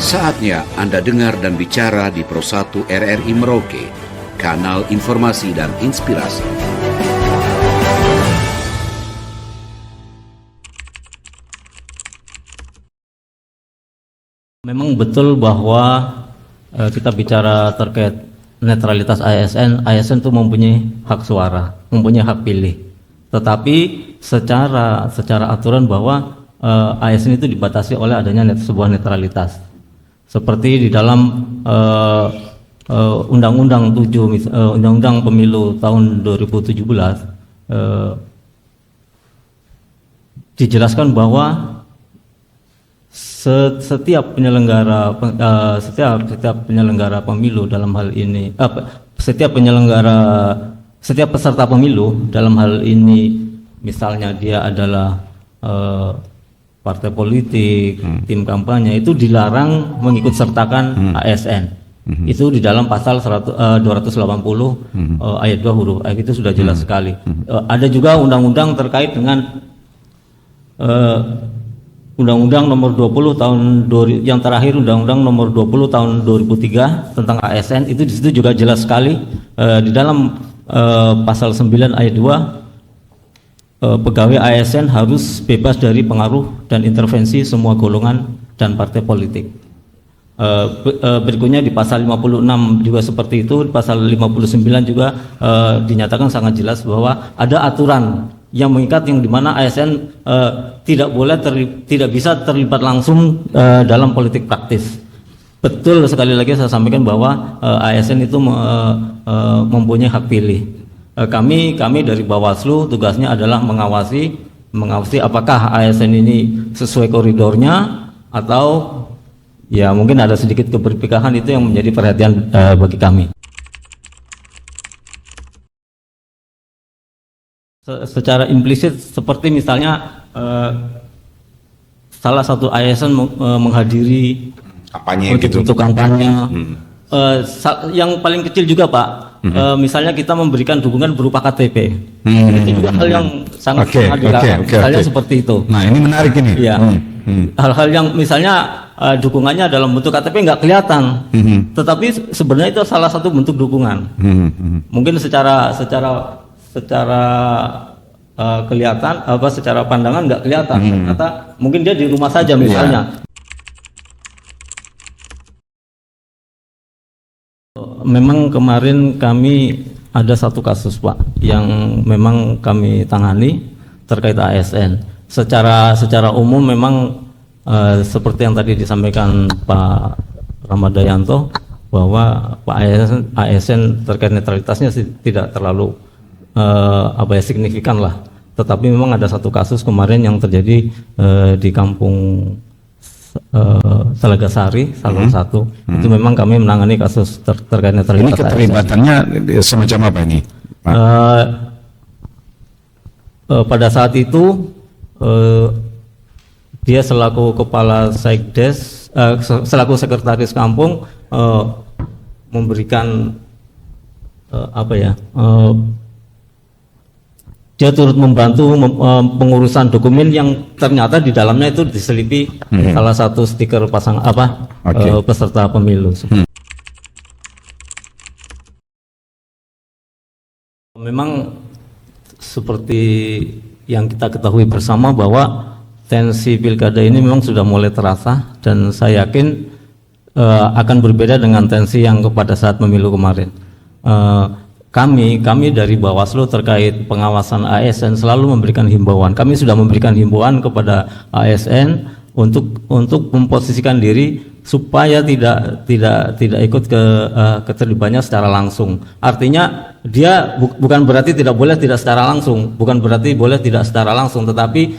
Saatnya Anda dengar dan bicara di Pro 1 RRI Merauke, kanal informasi dan inspirasi. Memang betul bahwa kita bicara terkait netralitas ASN itu mempunyai hak suara, mempunyai hak pilih. Tetapi secara aturan bahwa ASN itu dibatasi oleh adanya sebuah netralitas. Seperti di dalam Undang-Undang 7, Undang-Undang Pemilu tahun 2017 dijelaskan bahwa setiap penyelenggara pemilu dalam hal ini, setiap peserta pemilu dalam hal ini, misalnya dia adalah partai politik, tim kampanye, itu dilarang mengikut sertakan ASN. Itu di dalam pasal 280 ayat 2 huruf F itu sudah jelas sekali. Ada juga undang-undang terkait dengan Undang-Undang nomor 20 tahun yang terakhir, Undang-Undang nomor 20 tahun 2003 tentang ASN, itu di situ juga jelas sekali di dalam pasal 9 ayat 2, pegawai ASN harus bebas dari pengaruh dan intervensi semua golongan dan partai politik. Berikutnya di pasal 56 juga seperti itu, di pasal 59 juga dinyatakan sangat jelas bahwa ada aturan yang mengikat yang dimana ASN tidak bisa terlibat langsung dalam politik praktis. Betul sekali lagi saya sampaikan bahwa ASN itu mempunyai hak pilih. Kami dari Bawaslu tugasnya adalah mengawasi apakah ASN ini sesuai koridornya atau ya mungkin ada sedikit keberpihakan. Itu yang menjadi perhatian bagi kami. Secara implisit seperti misalnya salah satu ASN menghadiri kampanye untuk kampanye. Yang paling kecil juga Pak, misalnya kita memberikan dukungan berupa KTP, itu juga hal yang sangat dilarang. Misalnya seperti itu. Nah ini menarik ini. Ya. Hal-hal yang misalnya dukungannya dalam bentuk KTP nggak kelihatan, tetapi sebenarnya itu salah satu bentuk dukungan. Mungkin secara kelihatan, secara pandangan nggak kelihatan. Ternyata mungkin dia di rumah saja misalnya. Memang kemarin kami ada satu kasus Pak yang memang kami tangani terkait ASN. Secara umum memang seperti yang tadi disampaikan Pak Ramadayanto bahwa Pak ASN terkait netralitasnya tidak terlalu signifikan lah. Tetapi memang ada satu kasus kemarin yang terjadi di kampung Telaga Sari, salah satu. Itu memang kami menangani kasus terkait netralitas. Ini keterlibatannya semacam apa ini, Pak? Pada saat itu dia selaku kepala Sekdes, selaku sekretaris kampung, memberikan dia turut membantu pengurusan dokumen yang ternyata di dalamnya itu diselipi salah satu stiker peserta pemilu. Memang seperti yang kita ketahui bersama bahwa tensi pilkada ini memang sudah mulai terasa, dan saya yakin akan berbeda dengan tensi yang pada saat pemilu kemarin. Kami dari Bawaslu terkait pengawasan ASN selalu memberikan himbauan. Kami sudah memberikan himbauan kepada ASN untuk memposisikan diri supaya tidak ikut keterlibatannya secara langsung. Artinya dia bukan berarti tidak boleh tidak secara langsung, bukan berarti boleh tidak secara langsung, tetapi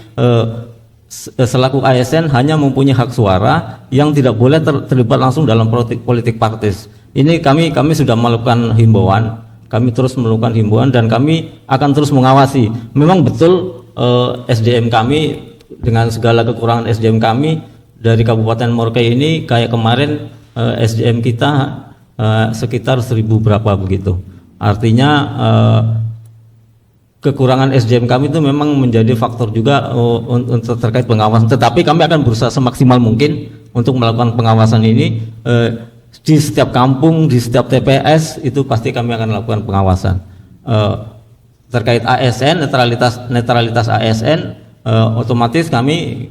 selaku ASN hanya mempunyai hak suara yang tidak boleh terlibat langsung dalam politik praktis. Ini kami sudah melakukan himbauan. Kami terus melakukan himbauan dan kami akan terus mengawasi. Memang betul SDM kami dengan segala kekurangan SDM kami dari Kabupaten Merauke ini kayak kemarin SDM kita sekitar 1000 berapa begitu. Artinya kekurangan SDM kami itu memang menjadi faktor juga untuk terkait pengawasan. Tetapi kami akan berusaha semaksimal mungkin untuk melakukan pengawasan ini di setiap kampung, di setiap TPS itu pasti kami akan lakukan pengawasan. Terkait ASN, netralitas ASN, otomatis kami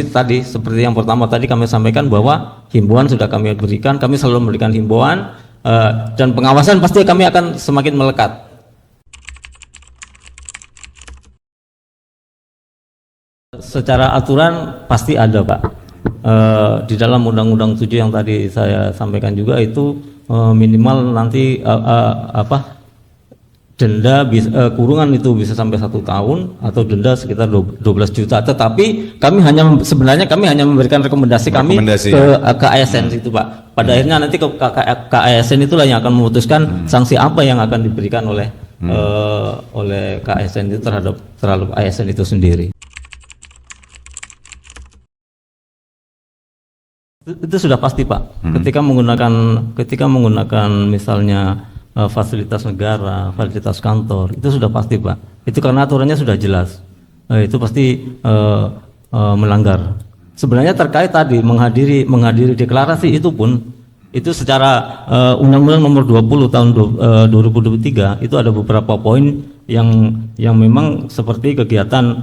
tadi seperti yang pertama tadi kami sampaikan bahwa himbauan sudah kami berikan, kami selalu memberikan himbauan, dan pengawasan pasti kami akan semakin melekat. Secara aturan pasti ada, Pak. Di dalam Undang-Undang 7 yang tadi saya sampaikan juga itu minimal nanti denda kurungan itu bisa sampai 1 tahun atau denda sekitar 12 juta. Tetapi kami hanya memberikan rekomendasi kami ke ASN itu, Pak. Pada akhirnya nanti ke ASN itulah yang akan memutuskan sanksi apa yang akan diberikan oleh ASN itu terhadap ASN itu sendiri. Itu sudah pasti, Pak. Ketika menggunakan misalnya fasilitas negara, fasilitas kantor, itu sudah pasti, Pak. Itu karena aturannya sudah jelas. Itu pasti melanggar. Sebenarnya terkait tadi menghadiri deklarasi itu pun itu secara Undang-Undang Nomor 20 tahun 2023 itu ada beberapa poin yang memang seperti kegiatan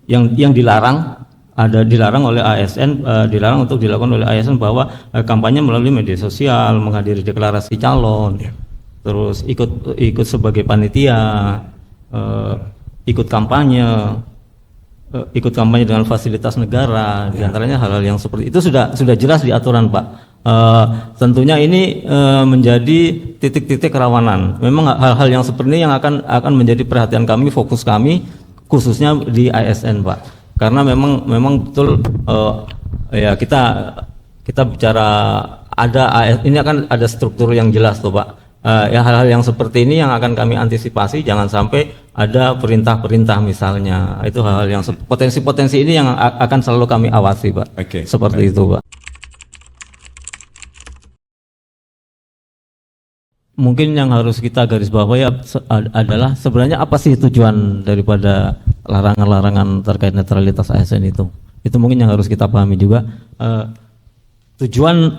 yang dilarang. Dilarang oleh ASN, dilarang untuk dilakukan oleh ASN bahwa kampanye melalui media sosial, menghadiri deklarasi calon, terus ikut sebagai panitia, ikut kampanye dengan fasilitas negara, diantaranya hal-hal yang seperti itu sudah jelas di aturan, Pak. Tentunya ini menjadi titik-titik kerawanan. Memang hal-hal yang seperti ini yang akan menjadi perhatian kami, fokus kami, khususnya di ASN, Pak. Karena memang betul ya kita bicara ini akan ada struktur yang jelas tuh, Pak. Ya hal-hal yang seperti ini yang akan kami antisipasi, jangan sampai ada perintah-perintah misalnya. Itu hal-hal yang potensi-potensi ini yang akan selalu kami awasi, Pak. Seperti itu, Pak. Mungkin yang harus kita garis bawahi adalah sebenarnya apa sih tujuan daripada larangan-larangan terkait netralitas ASN itu. Itu mungkin yang harus kita pahami juga. Tujuan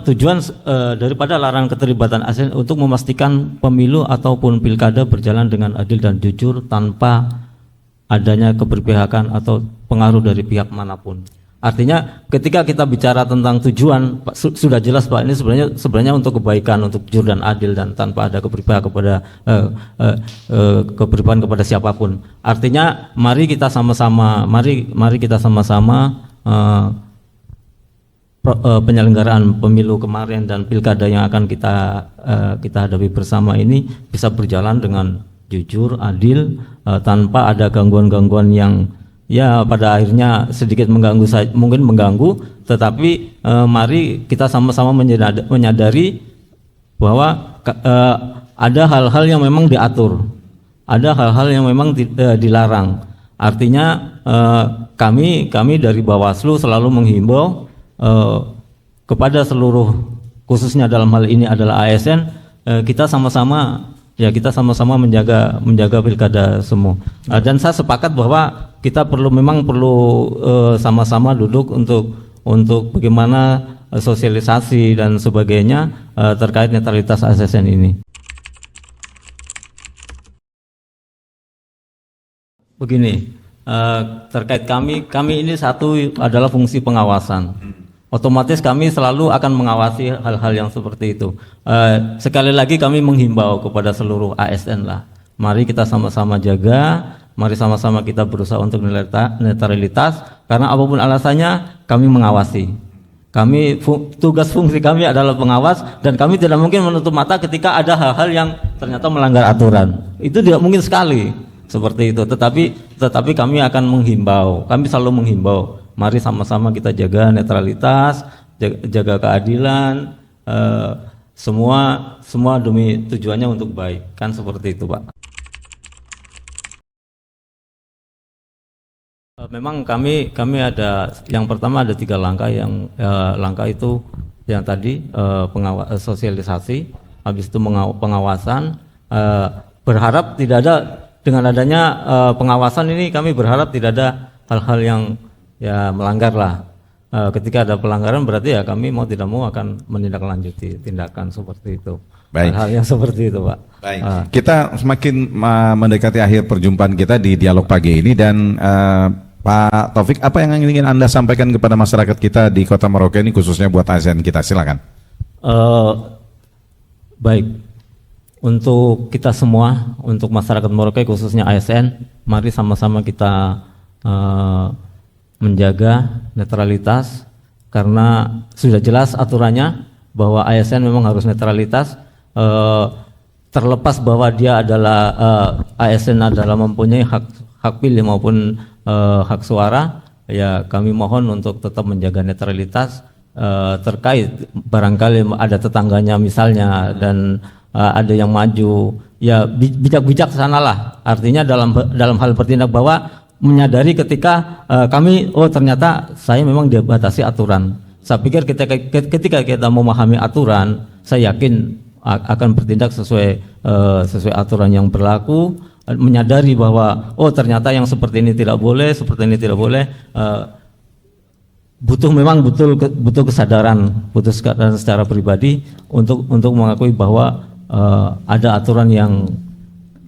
daripada larangan keterlibatan ASN untuk memastikan pemilu ataupun pilkada berjalan dengan adil dan jujur tanpa adanya keberpihakan atau pengaruh dari pihak manapun. Artinya ketika kita bicara tentang tujuan, Pak, sudah jelas, Pak, ini sebenarnya untuk kebaikan, untuk jujur dan adil dan tanpa ada keberpihakan kepada siapapun. Artinya mari kita sama-sama penyelenggaraan pemilu kemarin dan pilkada yang akan kita hadapi bersama ini bisa berjalan dengan jujur, adil, tanpa ada gangguan-gangguan yang ya pada akhirnya sedikit mungkin mengganggu, tetapi mari kita sama-sama menyadari bahwa ada hal-hal yang memang diatur, ada hal-hal yang memang dilarang. Artinya kami dari Bawaslu selalu menghimbau kepada seluruh, khususnya dalam hal ini adalah ASN, kita sama-sama menjaga pilkada semua. Dan saya sepakat bahwa kita perlu sama-sama duduk untuk bagaimana sosialisasi dan sebagainya terkait netralitas ASN ini. Begini, terkait kami ini satu adalah fungsi pengawasan. Otomatis kami selalu akan mengawasi hal-hal yang seperti itu. Sekali lagi kami menghimbau kepada seluruh ASN lah. Mari kita sama-sama jaga, mari sama-sama kita berusaha untuk netralitas, karena apapun alasannya kami mengawasi. Tugas fungsi kami adalah pengawas, dan kami tidak mungkin menutup mata ketika ada hal-hal yang ternyata melanggar aturan. Itu tidak mungkin sekali seperti itu. Tetapi kami akan menghimbau, kami selalu menghimbau. Mari sama-sama kita jaga netralitas, jaga keadilan, semua demi tujuannya untuk baik, kan seperti itu, Pak. Memang kami ada, yang pertama ada 3 langkah, yang langkah itu yang tadi sosialisasi, habis itu pengawasan. Berharap tidak ada, dengan adanya pengawasan ini kami berharap tidak ada hal-hal yang ya melanggar lah. ketika ada pelanggaran berarti ya kami mau tidak mau akan menindaklanjuti tindakan seperti itu. Baik. Hal yang seperti itu, Pak. Baik. Kita semakin mendekati akhir perjumpaan kita di dialog pagi ini, dan Pak Taufik, apa yang ingin Anda sampaikan kepada masyarakat kita di Kota Merauke ini, khususnya buat ASN kita? Silakan. Baik, untuk kita semua, untuk masyarakat Merauke khususnya ASN, mari sama-sama kita menjaga netralitas, karena sudah jelas aturannya bahwa ASN memang harus netralitas, terlepas bahwa dia adalah ASN adalah mempunyai hak pilih maupun hak suara. Ya, kami mohon untuk tetap menjaga netralitas terkait barangkali ada tetangganya misalnya dan ada yang maju, ya bijak-bijak sanalah. Artinya dalam hal bertindak bahwa menyadari ketika kami ternyata saya memang dibatasi aturan. Saya pikir ketika kita memahami aturan, saya yakin akan bertindak sesuai aturan yang berlaku, menyadari bahwa ternyata yang seperti ini tidak boleh, seperti ini tidak boleh. Butuh kesadaran secara pribadi untuk mengakui bahwa ada aturan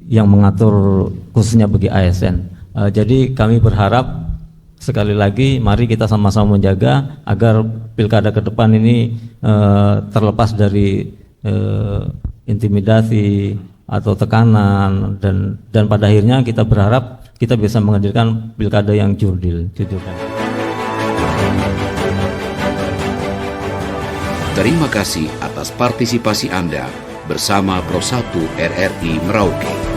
yang mengatur khususnya bagi ASN. Jadi kami berharap sekali lagi mari kita sama-sama menjaga agar pilkada ke depan ini terlepas dari intimidasi atau tekanan, dan pada akhirnya kita berharap kita bisa menghadirkan pilkada yang jurdil. Terima kasih atas partisipasi Anda bersama Pro 1 RRI Merauke.